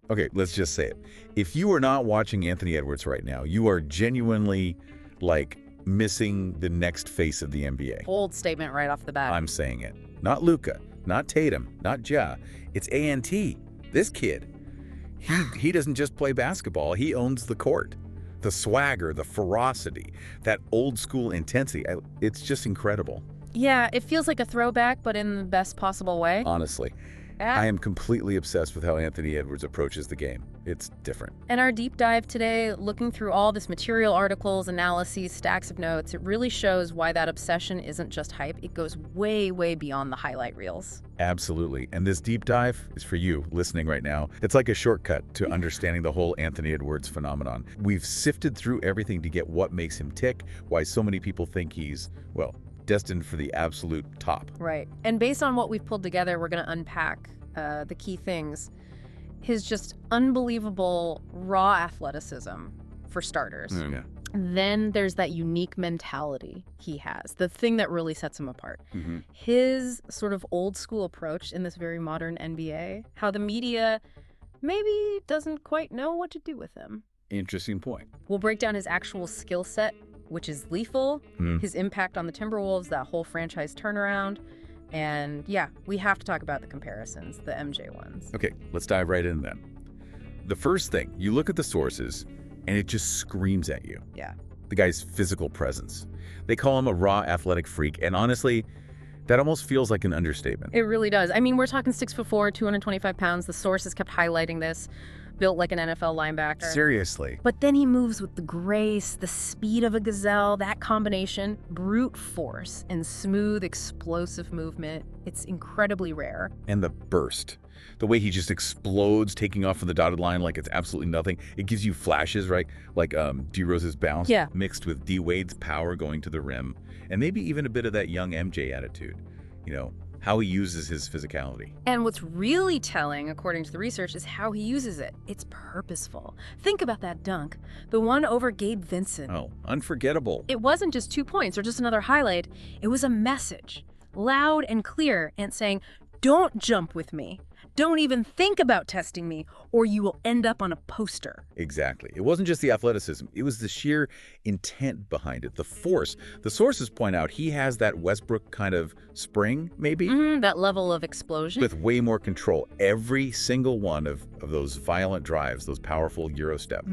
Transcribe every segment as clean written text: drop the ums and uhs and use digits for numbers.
Okay, let's just say it. If you are not watching Anthony Edwards right now, you are genuinely, like, missing the next face of the NBA. Bold statement right off the bat. I'm saying it. Not Luka, not Tatum, not Ja. It's A&T. This kid. He doesn't just play basketball. He owns the court. The swagger, the ferocity, that old school intensity. It's just incredible. Yeah, it feels like a throwback, but in the best possible way. Honestly. I am completely obsessed with how Anthony Edwards approaches the game. It's different. And our deep dive today, looking through all this material, articles, analyses, stacks of notes, it really shows why that obsession isn't just hype. It goes way, way beyond the highlight reels. Absolutely. And this deep dive is for you listening right now. It's like a shortcut to understanding the whole Anthony Edwards phenomenon. We've sifted through everything to get what makes him tick, why so many people think he's, well, destined for the absolute top. Right. And based on what we've pulled together, we're going to unpack the key things. His just unbelievable raw athleticism, for starters. Yeah. Then there's that unique mentality he has, the thing that really sets him apart. Mm-hmm. His sort of old school approach in this very modern NBA, how the media maybe doesn't quite know what to do with him. Interesting point. We'll break down his actual skill set, which is lethal, his impact on the Timberwolves, that whole franchise turnaround. And yeah, we have to talk about the comparisons, the MJ ones. Okay, let's dive right in then. The first thing, you look at the sources, and it just screams at you. Yeah. The guy's physical presence. They call him a raw athletic freak, and honestly, that almost feels like an understatement. It really does. I mean, we're talking 6'4", 225 pounds. The sources kept highlighting this. Built like an NFL linebacker. Seriously. But then he moves with the grace, the speed of a gazelle, that combination, brute force and smooth, explosive movement. It's incredibly rare. And the burst. The way he just explodes, taking off from the dotted line like it's absolutely nothing. It gives you flashes, right? Like D. Rose's bounce, yeah, mixed with D. Wade's power going to the rim. And maybe even a bit of that young MJ attitude. You know, how he uses his physicality. And what's really telling, according to the research, is how he uses it. It's purposeful. Think about that dunk, the one over Gabe Vincent. Oh, unforgettable. It wasn't just 2 points or just another highlight. It was a message, loud and clear, and saying, don't jump with me. Don't even think about testing me, or you will end up on a poster. Exactly. It wasn't just the athleticism. It was the sheer intent behind it, the force. The sources point out he has that Westbrook kind of spring, maybe? That level of explosion. With way more control. Every single one of those violent drives, those powerful Euro step,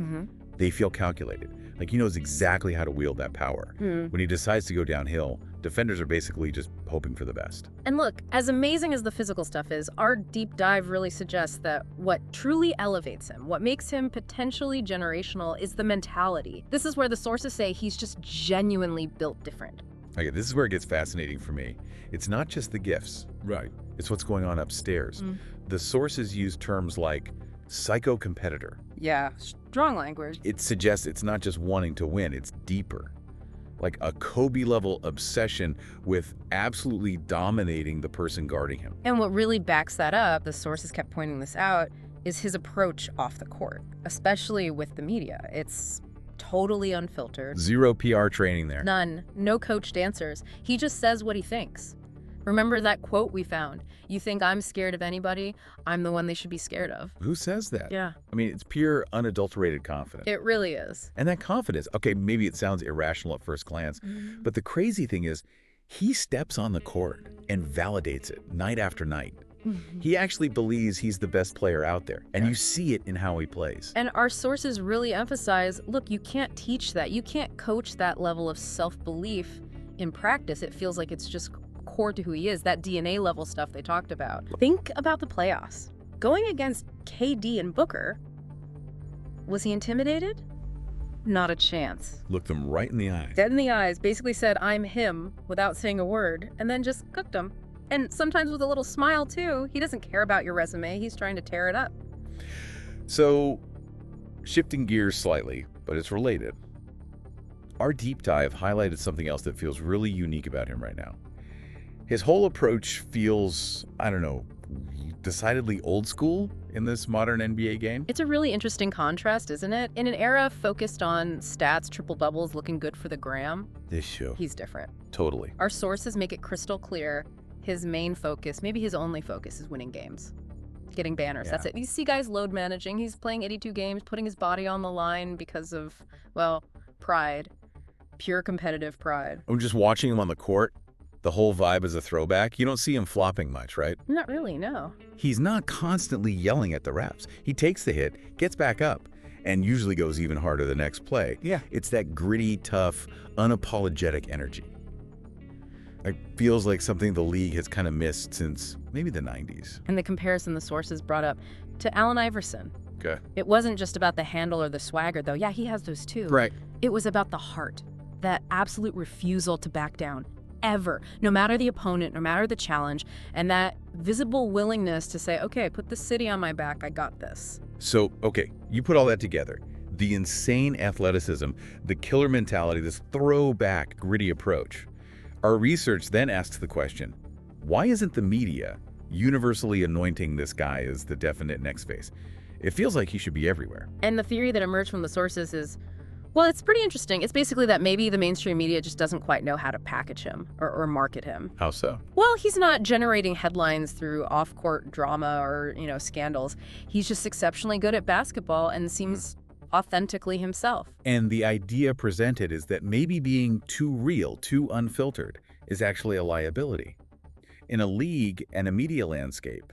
they feel calculated. Like he knows exactly how to wield that power. When he decides to go downhill, defenders are basically just hoping for the best. And look, as amazing as the physical stuff is, our deep dive really suggests that what truly elevates him, what makes him potentially generational, is the mentality. This is where the sources say he's just genuinely built different. Okay, this is where it gets fascinating for me. It's not just the gifts. Right. It's what's going on upstairs. The sources use terms like psycho-competitor. Yeah, strong language. It suggests it's not just wanting to win, it's deeper. Like a Kobe-level obsession with absolutely dominating the person guarding him. And what really backs that up, the sources kept pointing this out, is his approach off the court, especially with the media. It's totally unfiltered. Zero PR training there. None. No coached answers. He just says what he thinks. Remember that quote we found? You think I'm scared of anybody? I'm the one they should be scared of. Who says that? Yeah. I mean, it's pure, unadulterated confidence. It really is. And that confidence, okay, maybe it sounds irrational at first glance, but the crazy thing is, he steps on the court and validates it night after night. He actually believes he's the best player out there, and you see it in how he plays. And our sources really emphasize, look, you can't teach that. You can't coach that level of self-belief in practice. It feels like it's just core to who he is, that DNA level stuff they talked about. Think about the playoffs. Going against KD and Booker, was he intimidated? Not a chance. Looked them right in the eyes. Dead in the eyes, basically said, I'm him, without saying a word, and then just cooked him. And sometimes with a little smile, too. He doesn't care about your resume. He's trying to tear it up. So, shifting gears slightly, but it's related. Our deep dive highlighted something else that feels really unique about him right now. His whole approach feels, I don't know, decidedly old school in this modern NBA game. It's a really interesting contrast, isn't it? In an era focused on stats, triple doubles, looking good for the gram, he's different. Totally. Our sources make it crystal clear his main focus, maybe his only focus, is winning games. getting banners. Yeah. That's it. You see guys load managing. He's playing 82 games, putting his body on the line because of, well, pride. Pure competitive pride. I'm just watching him on the court. The whole vibe is a throwback. You don't see him flopping much, right? Not really, no. He's not constantly yelling at the refs. He takes the hit, gets back up, and usually goes even harder the next play. Yeah. It's that gritty, tough, unapologetic energy. It feels like something the league has kind of missed since maybe the 90s. And the comparison the sources brought up to Allen Iverson. Okay. It wasn't just about the handle or the swagger, though. Yeah, he has those too. Right. It was about the heart, that absolute refusal to back down, ever, no matter the opponent, no matter the challenge, and that visible willingness to say, okay, put the city on my back, I got this. So, okay, you put all that together. The insane athleticism, the killer mentality, this throwback, gritty approach. Our research then asks the question, why isn't the media universally anointing this guy as the definite next face? It feels like he should be everywhere. And the theory that emerged from the sources is, well, it's pretty interesting. It's basically that maybe the mainstream media just doesn't quite know how to package him or market him. How so? Well, he's not generating headlines through off-court drama or, scandals. He's just exceptionally good at basketball and seems authentically himself. And the idea presented is that maybe being too real, too unfiltered, is actually a liability. In a league and a media landscape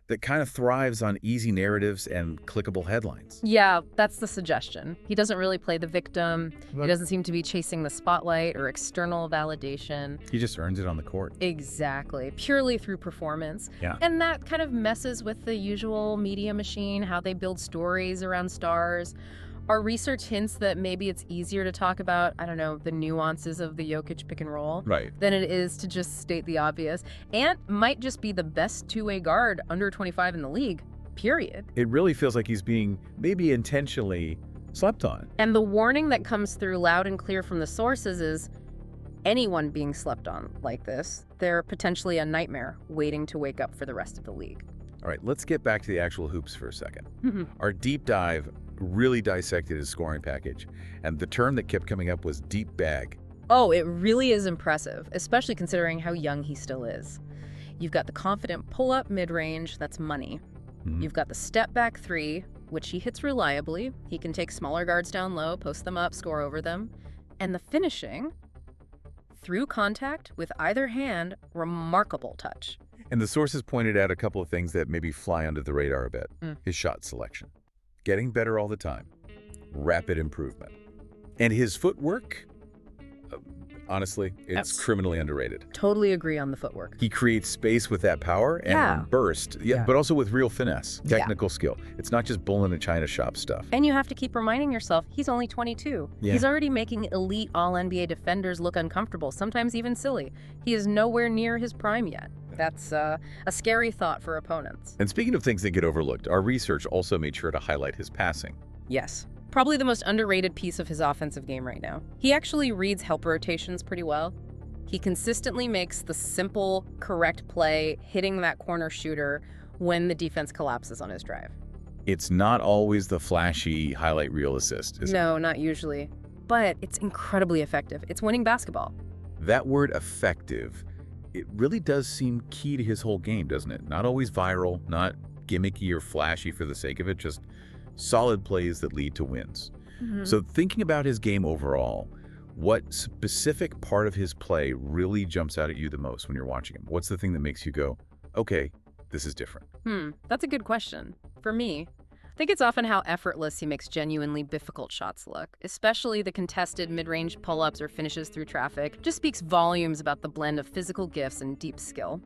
that kind of thrives on easy narratives and clickable headlines. Yeah, that's the suggestion. He doesn't really play the victim. He doesn't seem to be chasing the spotlight or external validation. He just earns it on the court. Exactly. Purely through performance. Yeah. And that kind of messes with the usual media machine, how they build stories around stars. Our research hints that maybe it's easier to talk about, I don't know, the nuances of the Jokic pick and roll Right. than it is to just state the obvious. Ant might just be the best two-way guard under 25 in the league, period. It really feels like he's being maybe intentionally slept on. And the warning that comes through loud and clear from the sources is anyone being slept on like this, they're potentially a nightmare waiting to wake up for the rest of the league. All right, let's get back to the actual hoops for a second. Our deep dive really dissected his scoring package, and the term that kept coming up was deep bag. Oh, it really is impressive, especially considering how young he still is. You've got the confident pull-up mid-range, that's money. You've got the step-back three, which he hits reliably. He can take smaller guards down low, post them up, score over them. And the finishing, through contact with either hand, remarkable touch. And the sources pointed out a couple of things that maybe fly under the radar a bit. His shot selection. Getting better all the time. Rapid improvement. And his footwork, honestly, it's criminally underrated. Totally agree on the footwork. He creates space with that power and burst, but also with real finesse, technical skill. It's not just bull in a china shop stuff. And you have to keep reminding yourself, he's only 22. Yeah. He's already making elite All-NBA defenders look uncomfortable, sometimes even silly. He is nowhere near his prime yet. That's a scary thought for opponents. And speaking of things that get overlooked, our research also made sure to highlight his passing. Yes. Probably the most underrated piece of his offensive game right now. He actually reads help rotations pretty well. He consistently makes the simple, correct play, hitting that corner shooter when the defense collapses on his drive. It's not always the flashy highlight reel assist, is it? No, not usually. But it's incredibly effective. It's winning basketball. That word effective, it really does seem key to his whole game, doesn't it? Not always viral, not gimmicky or flashy for the sake of it, just solid plays that lead to wins. So thinking about his game overall, what specific part of his play really jumps out at you the most when you're watching him? What's the thing that makes you go, okay, this is different? That's a good question. For me, I think it's often how effortless he makes genuinely difficult shots look, especially the contested mid-range pull-ups or finishes through traffic. Just speaks volumes about the blend of physical gifts and deep skill.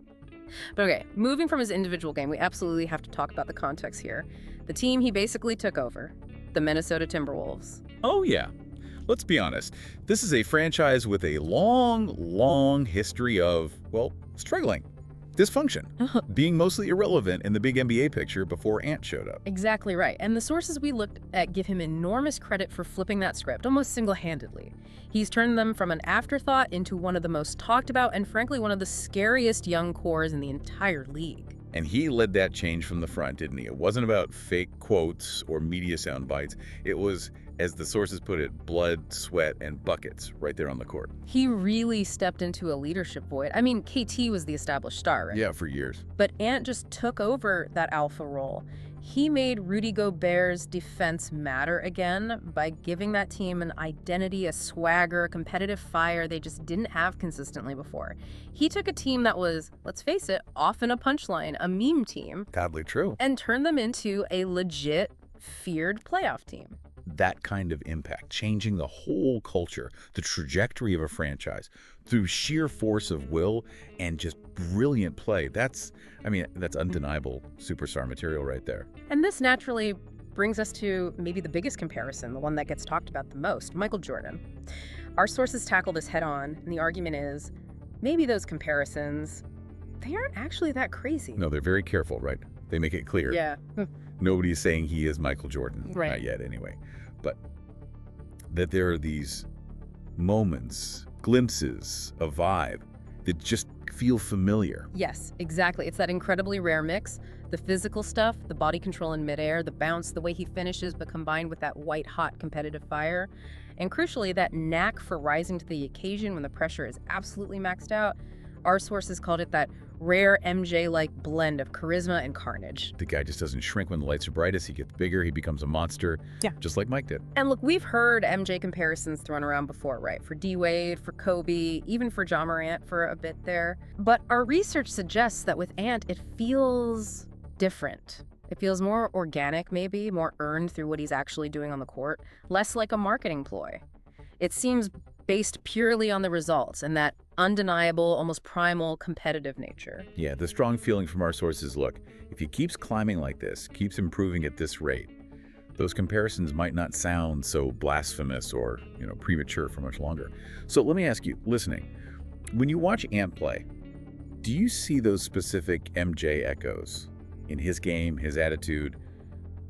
But okay, moving from his individual game, we absolutely have to talk about the context here. The team he basically took over, the Minnesota Timberwolves. Oh yeah. Let's be honest. This is a franchise with a long history of, well, struggling. Dysfunction. Being mostly irrelevant in the big NBA picture before Ant showed up. Exactly right. And the sources we looked at give him enormous credit for flipping that script, almost single-handedly. He's turned them from an afterthought into one of the most talked about and frankly one of the scariest young cores in the entire league. And he led that change from the front, didn't he? It wasn't about fake quotes or media sound bites. It was as the sources put it, blood, sweat, and buckets right there on the court. He really stepped into a leadership void. I mean, KT was the established star, right? Yeah, for years. But Ant just took over that alpha role. He made Rudy Gobert's defense matter again by giving that team an identity, a swagger, a competitive fire they just didn't have consistently before. He took a team that was, let's face it, often a punchline, a meme team, Godly true. and turned them into a legit, feared playoff team. That kind of impact, changing the whole culture, the trajectory of a franchise through sheer force of will and just brilliant play. That's undeniable superstar material right there. And this naturally brings us to maybe the biggest comparison, the one that gets talked about the most, Michael Jordan. Our sources tackle this head on, and the argument is maybe those comparisons, they aren't actually that crazy. No, they're very careful, right? They make it clear. Yeah. Nobody's saying he is Michael Jordan. Right. Not yet, anyway. But that there are these moments, glimpses, a vibe that just feel familiar. Yes, exactly. It's that incredibly rare mix. The physical stuff, the body control in midair, the bounce, the way he finishes, but combined with that white-hot competitive fire. And crucially, that knack for rising to the occasion when the pressure is absolutely maxed out. Our sources called it that rare MJ-like blend of charisma and carnage. The guy just doesn't shrink when the lights are brightest. He gets bigger. He becomes a monster. Yeah. Just like Mike did. And look, we've heard MJ comparisons thrown around before, right? For D-Wade, for Kobe, even for Ja Morant for a bit there. But our research suggests that with Ant, it feels different. It feels more organic, maybe, more earned through what he's actually doing on the court, less like a marketing ploy. It seems based purely on the results and that undeniable, almost primal competitive nature. Yeah, the strong feeling from our sources, look, if he keeps climbing like this, keeps improving at this rate, those comparisons might not sound so blasphemous or, premature for much longer. So let me ask you, listening, when you watch Ant play, do you see those specific MJ echoes in his game, his attitude,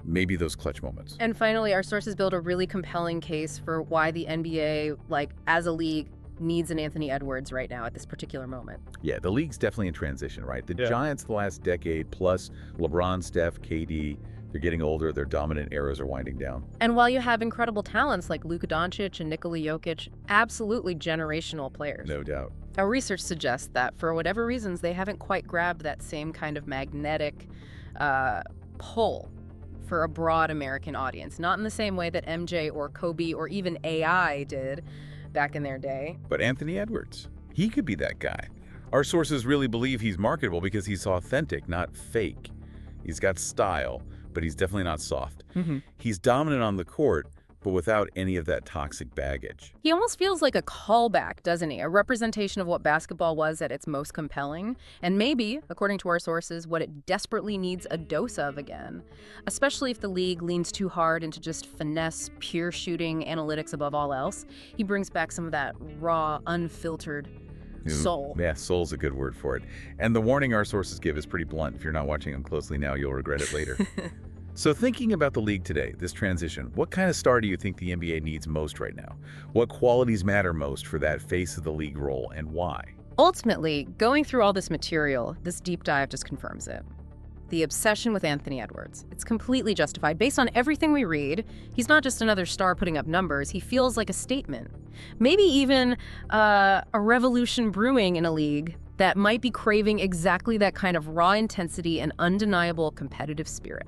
maybe those clutch moments? And finally, our sources build a really compelling case for why the NBA, as a league, needs an Anthony Edwards right now at this particular moment. Yeah, the league's definitely in transition, right? The Yeah. Giants the last decade, plus LeBron, Steph, KD, they're getting older, their dominant eras are winding down. And while you have incredible talents like Luka Doncic and Nikola Jokic, absolutely generational players. No doubt. Our research suggests that for whatever reasons, they haven't quite grabbed that same kind of magnetic pull for a broad American audience. Not in the same way that MJ or Kobe or even AI did back in their day. But Anthony Edwards, he could be that guy. Our sources really believe he's marketable because he's authentic, not fake. He's got style, but he's definitely not soft. He's dominant on the court, but without any of that toxic baggage. He almost feels like a callback, doesn't he? A representation of what basketball was at its most compelling, and maybe, according to our sources, what it desperately needs a dose of again, especially if the league leans too hard into just finesse, pure shooting, analytics above all else. He brings back some of that raw, unfiltered soul. Yeah, soul's a good word for it. And the warning our sources give is pretty blunt. If you're not watching them closely now, you'll regret it later. So thinking about the league today, this transition, what kind of star do you think the NBA needs most right now? What qualities matter most for that face of the league role, and why? Ultimately, going through all this material, this deep dive just confirms it. The obsession with Anthony Edwards. It's completely justified. Based on everything we read, he's not just another star putting up numbers. He feels like a statement. Maybe even a revolution brewing in a league that might be craving exactly that kind of raw intensity and undeniable competitive spirit.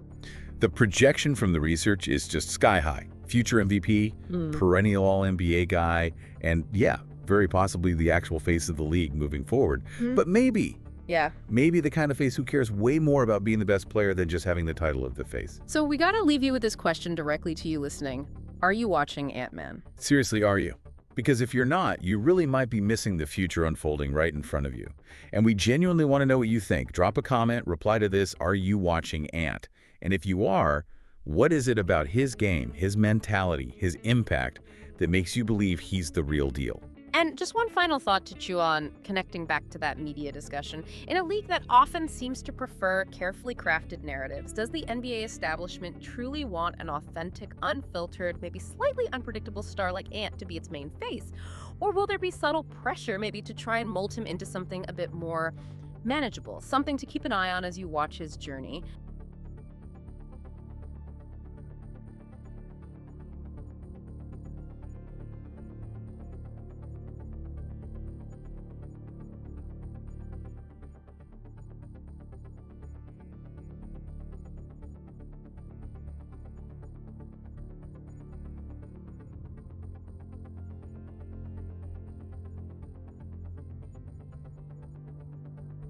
The projection from the research is just sky high. Future MVP, perennial All-NBA guy, and yeah, very possibly the actual face of the league moving forward. But maybe the kind of face who cares way more about being the best player than just having the title of the face. So we gotta leave you with this question directly to you listening. Are you watching Ant-Man? Seriously, are you? Because if you're not, you really might be missing the future unfolding right in front of you. And we genuinely want to know what you think. Drop a comment, reply to this, are you watching Ant? And if you are, what is it about his game, his mentality, his impact that makes you believe he's the real deal? And just one final thought to chew on, connecting back to that media discussion. In a league that often seems to prefer carefully crafted narratives, does the NBA establishment truly want an authentic, unfiltered, maybe slightly unpredictable star like Ant to be its main face? Or will there be subtle pressure maybe to try and mold him into something a bit more manageable, something to keep an eye on as you watch his journey?